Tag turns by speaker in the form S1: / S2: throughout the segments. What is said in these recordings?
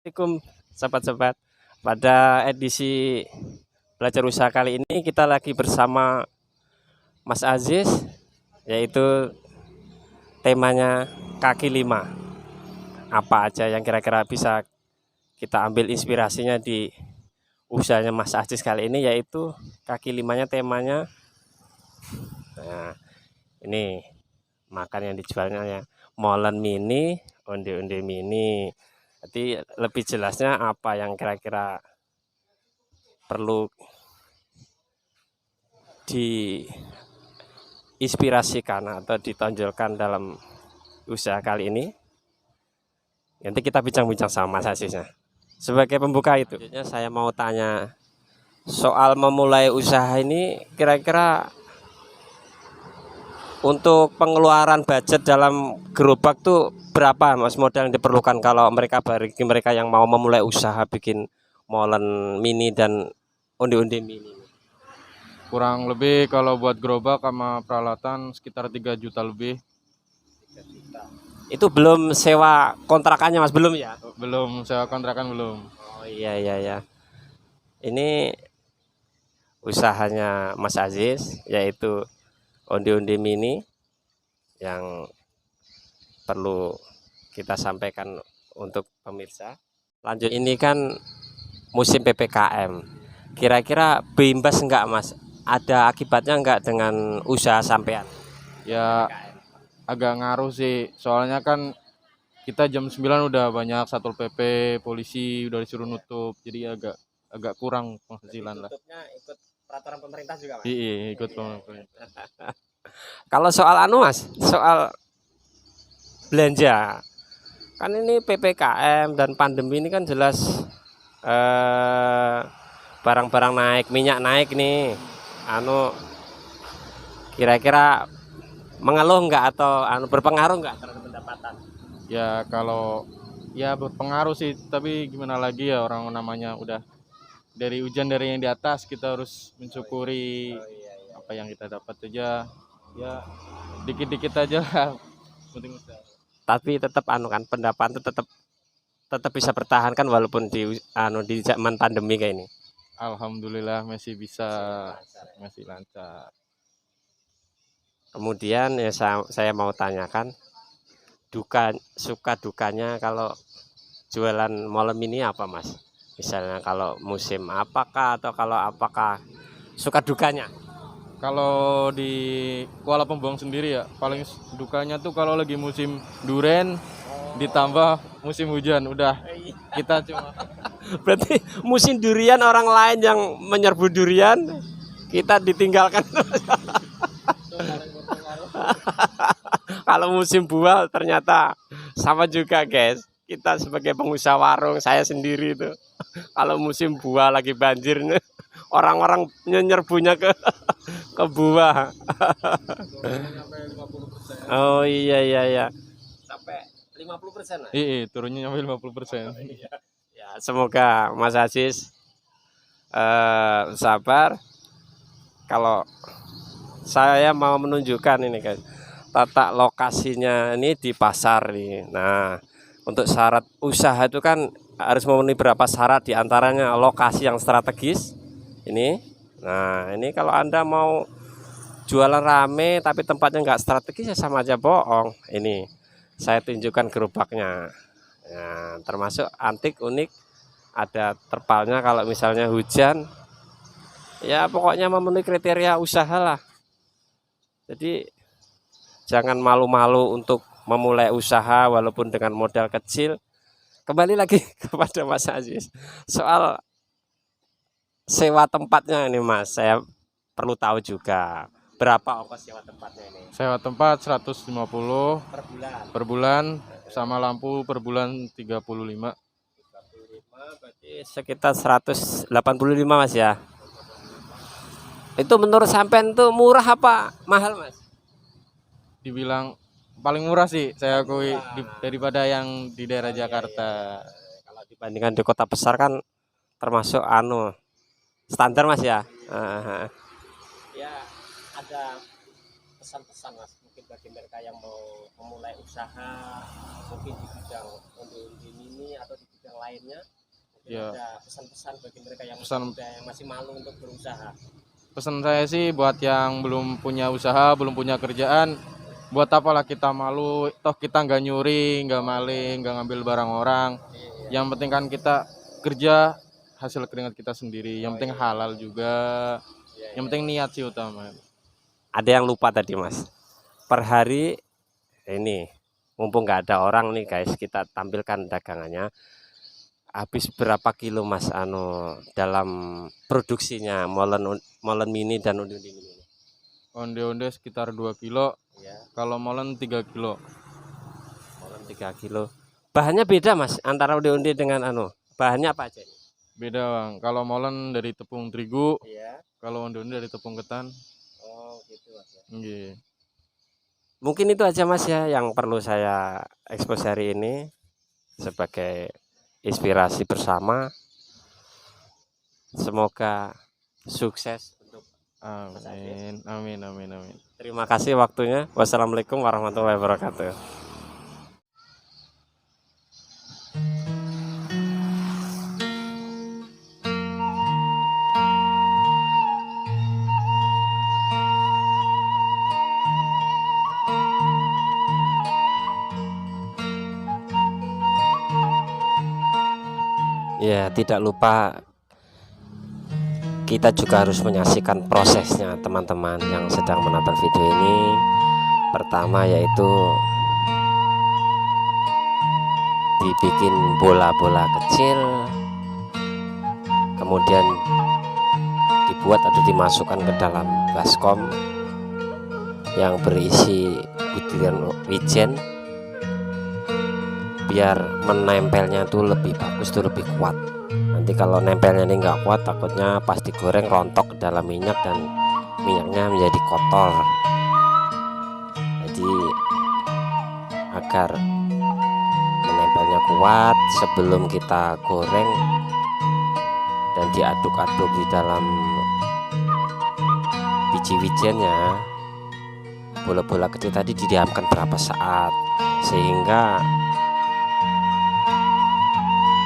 S1: Assalamualaikum sahabat-sahabat. Pada edisi belajar usaha kali ini kita lagi bersama Mas Aziz, yaitu temanya kaki lima. Apa aja yang kira-kira bisa kita ambil inspirasinya di usahanya Mas Aziz kali ini, yaitu kaki limanya temanya. Nah, ini makan yang dijualnya ya molen mini, onde-onde mini. Jadi lebih jelasnya apa yang kira-kira perlu diinspirasikan atau ditonjolkan dalam usaha kali ini. Nanti kita bincang-bincang sama Mas Asisnya. Sebagai pembuka itu, saya mau tanya soal memulai usaha ini, kira-kira untuk pengeluaran budget dalam gerobak tuh berapa Mas modal yang diperlukan kalau bagi mereka yang mau memulai usaha bikin molen mini dan onde-onde mini?
S2: Kurang lebih kalau buat gerobak sama peralatan sekitar 3 juta lebih.
S1: Itu belum sewa kontrakannya Mas, belum ya?
S2: Belum sewa kontrakan belum.
S1: Oh iya iya ya. Ini usahanya Mas Aziz, yaitu onde-onde mini yang perlu kita sampaikan untuk pemirsa. Lanjut, ini kan musim PPKM. Kira-kira berimbas enggak Mas? Ada akibatnya enggak dengan usaha sampean?
S2: Ya agak ngaruh sih. Soalnya kan kita jam 9 udah banyak Satpol PP, polisi udah disuruh nutup. Jadi agak kurang penghasilan lah.
S1: Ikut peraturan pemerintah juga Mas?
S2: Iya, ikut pemerintah.
S1: Kalau soal Mas, soal belanja, kan ini PPKM dan pandemi ini kan jelas barang-barang naik, minyak naik nih. Kira-kira mengeluh enggak atau berpengaruh enggak terhadap pendapatan?
S2: Ya kalau ya berpengaruh sih, tapi gimana lagi ya, orang namanya udah dari hujan dari yang di atas, kita harus mensyukuri apa yang kita dapat aja. Ya dikit-dikit aja lah. Penting usaha.
S1: Tapi tetap kan pendapatan tetap tetap bisa bertahan kan walaupun di zaman pandemi kayak ini.
S2: Alhamdulillah masih bisa, masih lancar.
S1: Kemudian ya saya mau tanyakan suka dukanya kalau jualan malam ini apa Mas? Misalnya kalau musim apakah atau kalau apakah suka dukanya?
S2: Kalau di Kuala Pembuang sendiri ya, paling dukanya tuh kalau lagi musim duren ditambah musim hujan, udah kita cuma
S1: Berarti musim durian orang lain yang menyerbu durian kita ditinggalkan. Kalau musim buah ternyata sama juga guys. Kita sebagai pengusaha warung, saya sendiri itu kalau musim buah lagi banjir, orang-orang nyerbunya ke buah. Oh iya iya iya. Sampai 50% lah.
S2: iya turunnya nyampe 50%.
S1: Ya, semoga Mas Aziz sabar. Kalau saya mau menunjukkan ini guys, tata lokasinya ini di pasar nih. Nah, untuk syarat usaha itu kan harus memenuhi beberapa syarat, diantaranya lokasi yang strategis. Ini, nah ini kalau Anda mau jualan rame tapi tempatnya nggak strategis ya sama aja bohong. Ini saya tunjukkan gerobaknya. Nah, termasuk antik unik, ada terpalnya kalau misalnya hujan. Ya pokoknya memenuhi kriteria usaha lah. Jadi jangan malu-malu untuk memulai usaha walaupun dengan modal kecil. Kembali lagi kepada Mas Aziz soal sewa tempatnya ini Mas, saya perlu tahu juga berapa ongkos sewa tempatnya ini
S2: Sewa tempat 150
S1: per bulan.
S2: per bulan, sama lampu per bulan 35.
S1: 35 berarti sekitar 185 Mas ya. Itu menurut sampean tuh murah apa mahal Mas?
S2: Dibilang paling murah sih saya akui
S1: Murah.
S2: daripada yang di daerah Jakarta.
S1: Kalau dibandingkan di kota besar kan termasuk standar Mas ya. Ya ada pesan-pesan Mas mungkin bagi mereka yang mau memulai usaha mungkin di bidang onde-onde mini atau di bidang yang lainnya mungkin
S2: Ya.
S1: ada pesan-pesan bagi mereka yang
S2: Pesan-
S1: muda, yang masih malu untuk berusaha.
S2: Pesan saya sih buat yang belum punya usaha, belum punya kerjaan, buat apalah kita malu, toh kita nggak nyuri, nggak maling, nggak ngambil barang orang.
S1: Iya.
S2: Yang penting kan kita kerja hasil keringat kita sendiri. Yang penting
S1: iya.
S2: halal juga.
S1: Iya,
S2: Yang penting niat sih utama.
S1: ada yang lupa tadi Mas, per hari ini mumpung nggak ada orang nih guys, kita tampilkan dagangannya. Habis berapa kilo Mas dalam produksinya molen mini dan undi-undi mini?
S2: Onde-onde sekitar 2 kilo,
S1: Ya,
S2: kalau molen 3 kilo.
S1: molen 3 kilo. Bahannya beda Mas antara undi-undi dengan bahannya apa aja ini?
S2: Beda Bang, kalau molen dari tepung terigu,
S1: Iya.
S2: kalau onde-onde dari tepung ketan.
S1: Oh gitu Mas ya.
S2: Nggih.
S1: Mungkin itu aja Mas ya yang perlu saya ekspos hari ini sebagai inspirasi bersama. Semoga sukses untuk
S2: Amin, amin, amin, amin.
S1: terima kasih waktunya. Wassalamualaikum warahmatullahi wabarakatuh. Ya, tidak lupa kita juga harus menyaksikan prosesnya teman-teman yang sedang menonton video ini. Pertama yaitu dibikin bola-bola kecil, kemudian dibuat atau dimasukkan ke dalam baskom yang berisi butiran wijen, biar menempelnya tuh lebih bagus, tuh lebih kuat. Nanti kalau nempelnya ini nggak kuat, takutnya pas digoreng rontok ke dalam minyak dan minyaknya menjadi kotor. Jadi agar menempelnya kuat, sebelum kita goreng dan diaduk-aduk di dalam biji wijennya, bola-bola kecil tadi didiamkan berapa saat sehingga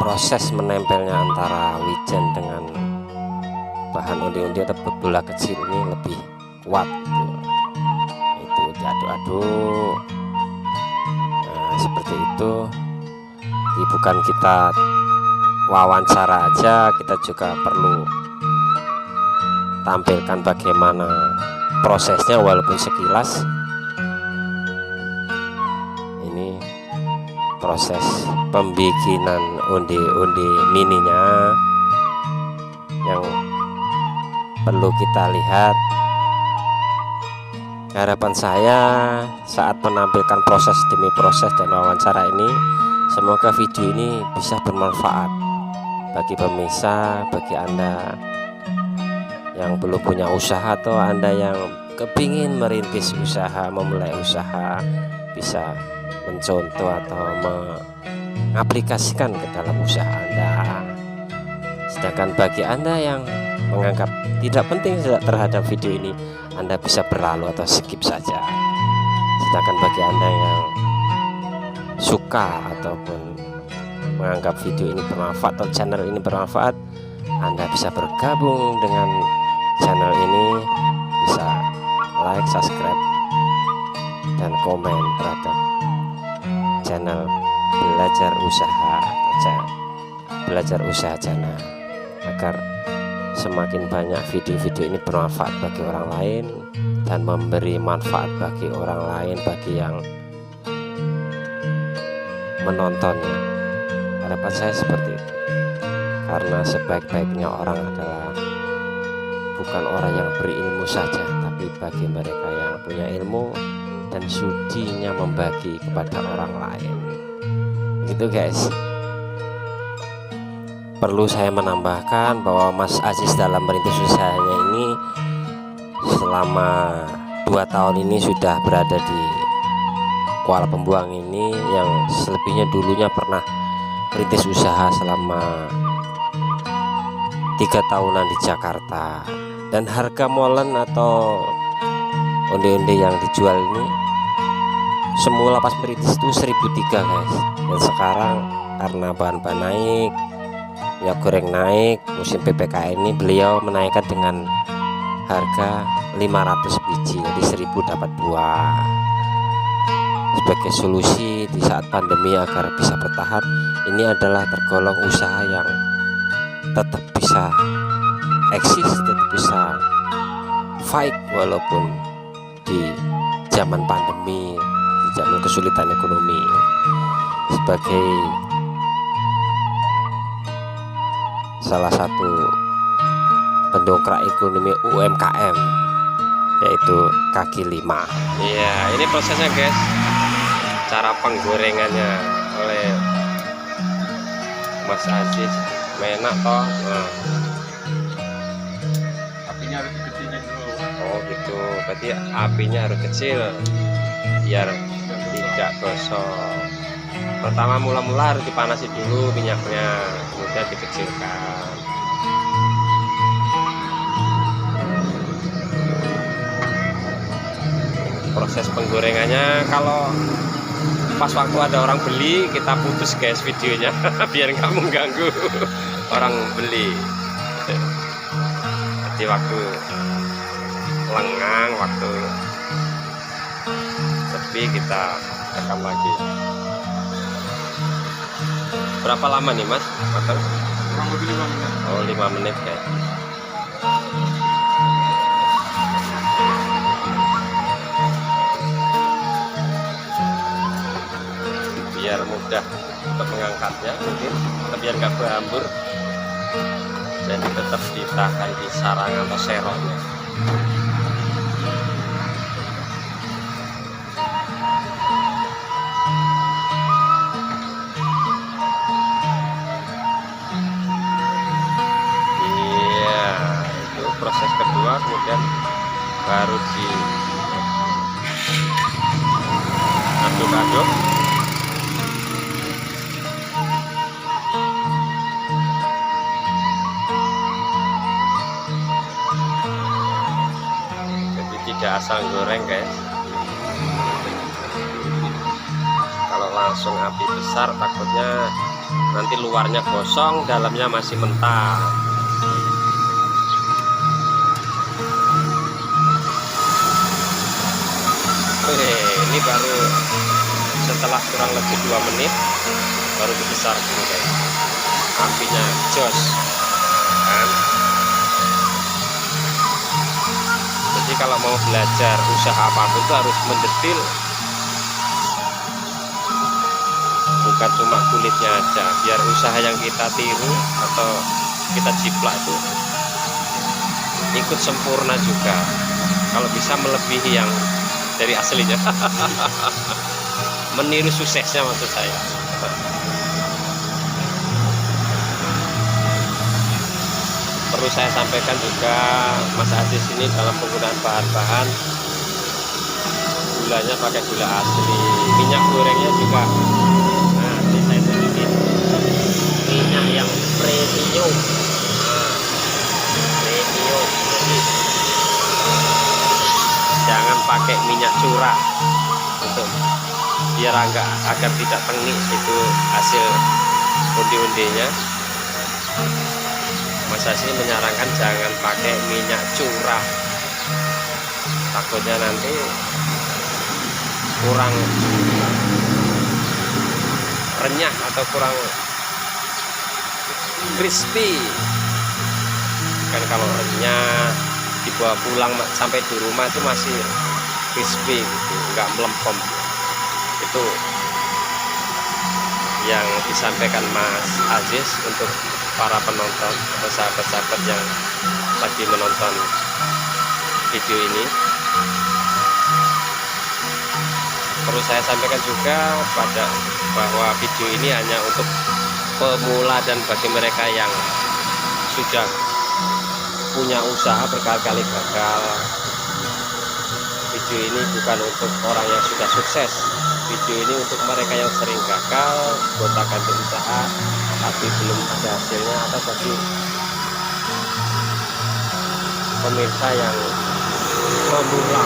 S1: proses menempelnya antara wijen dengan bahan undi-undi atau bola kecil ini lebih kuat gitu. Itu diaduk-aduk. Nah, seperti itu. Jadi bukan kita wawancara aja, kita juga perlu tampilkan bagaimana prosesnya walaupun sekilas. Ini proses pembikinan undi-undi mininya yang perlu kita lihat. Harapan saya saat menampilkan proses demi proses dan wawancara ini, semoga video ini bisa bermanfaat bagi pemirsa, bagi Anda yang belum punya usaha atau Anda yang kepingin merintis usaha, memulai usaha, bisa mencontoh atau mengaplikasikan ke dalam usaha Anda. Sedangkan bagi Anda yang menganggap tidak penting terhadap video ini, Anda bisa berlalu atau skip saja. Sedangkan bagi Anda yang suka ataupun menganggap video ini bermanfaat atau channel ini bermanfaat, Anda bisa bergabung dengan channel ini, bisa like, subscribe, dan komen terhadap channel belajar usaha Jana, agar semakin banyak video-video ini bermanfaat bagi orang lain dan memberi manfaat bagi orang lain, bagi yang menontonnya. Harapan saya seperti itu, karena sebaik-baiknya orang adalah bukan orang yang berilmu saja, tapi bagi mereka yang punya ilmu dan sudinya membagi kepada orang lain. Gitu guys. Perlu saya menambahkan bahwa Mas Aziz dalam merintis usahanya ini selama 2 tahun ini sudah berada di Kuala Pembuang ini, yang selebihnya dulunya pernah merintis usaha selama 3 tahunan di Jakarta. Dan harga molen atau onde-onde yang dijual ini semula pas merintis itu 1.003 guys, dan sekarang karena bahan-bahan naik, minyak goreng naik, musim PPKM ini beliau menaikkan dengan harga 500 biji, jadi 1000 dapat buah. Sebagai solusi di saat pandemi agar bisa bertahan, ini adalah tergolong usaha yang tetap bisa eksis, tetap bisa fight walaupun di zaman pandemi, di zaman kesulitan ekonomi. Sebagai salah satu pendongkrak ekonomi UMKM, yaitu kaki lima. Iya, ini prosesnya guys, cara penggorengannya oleh Mas Aziz. Enak toh. Nah.
S2: Apinya harus dikecilin dulu.
S1: Oh gitu, berarti apinya harus kecil biar tidak gosong. Pertama mula-mula harus dipanasi dulu minyaknya, kemudian dikecilkan. Proses penggorengannya kalau pas waktu ada orang beli kita putus guys videonya biar nggak mengganggu orang beli. Jadi waktu lengang, waktu sepi kita rekam lagi. Berapa lama nih mas? Matang?
S2: Kurang lebih 5 menit.
S1: Oh 5 menit guys. Biar mudah untuk mengangkatnya, mungkin biar nggak berhambur, jadi tetap ditahan di sarang atau serongnya. Iya, itu proses kedua, kemudian baru di aduk-aduk. Tidak asal goreng guys, kalau langsung api besar takutnya nanti luarnya gosong, dalamnya masih mentah. Ini baru setelah kurang lebih 2 menit baru dibesar dulu guys, apinya jos kan. Jadi kalau mau belajar usaha apapun itu harus mendetil, bukan cuma kulitnya aja, biar usaha yang kita tiru atau kita jiplak itu ikut sempurna juga, kalau bisa melebihi yang dari aslinya. Meniru suksesnya maksud saya. Perlu saya sampaikan juga, Mas Aziz ini dalam penggunaan bahan-bahan, gulanya pakai gula asli, minyak gorengnya juga. Nah, ini saya tunjukin minyak yang premium. Nah, premium. Jadi jangan pakai minyak curah untuk biar agar tidak tengik itu hasil undi-undinya. Mas Aziz menyarankan jangan pakai minyak curah, takutnya nanti kurang renyah atau kurang crispy. Kan kalau renyah dibawa pulang sampai di rumah itu masih crispy gitu, nggak melempem. Itu yang disampaikan Mas Aziz untuk para penonton atau sahabat-sahabat yang lagi menonton video ini. Perlu saya sampaikan juga bahwa video ini hanya untuk pemula dan bagi mereka yang sudah punya usaha berkali-kali gagal. Video ini bukan untuk orang yang sudah sukses. Video ini untuk mereka yang sering gagal, gonta-ganti usaha tapi belum ada hasilnya, atau bagi pemirsa yang pemula.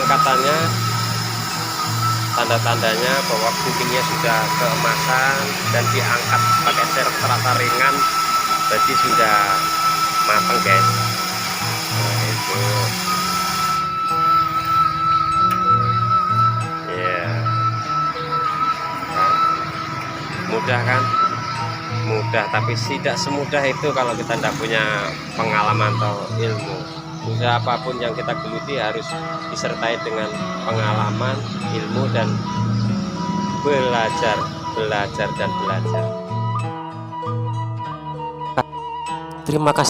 S1: pengangkatannya, tanda-tandanya bahwa kupingnya sudah keemasan dan diangkat pakai serep terasa ringan, berarti sudah matang guys. Nah, itu ya, nah, mudah kan, mudah, tapi tidak semudah itu kalau kita tidak punya pengalaman atau ilmu. Usaha apapun yang kita geluti harus disertai dengan pengalaman, ilmu, dan belajar dan belajar. Terima kasih.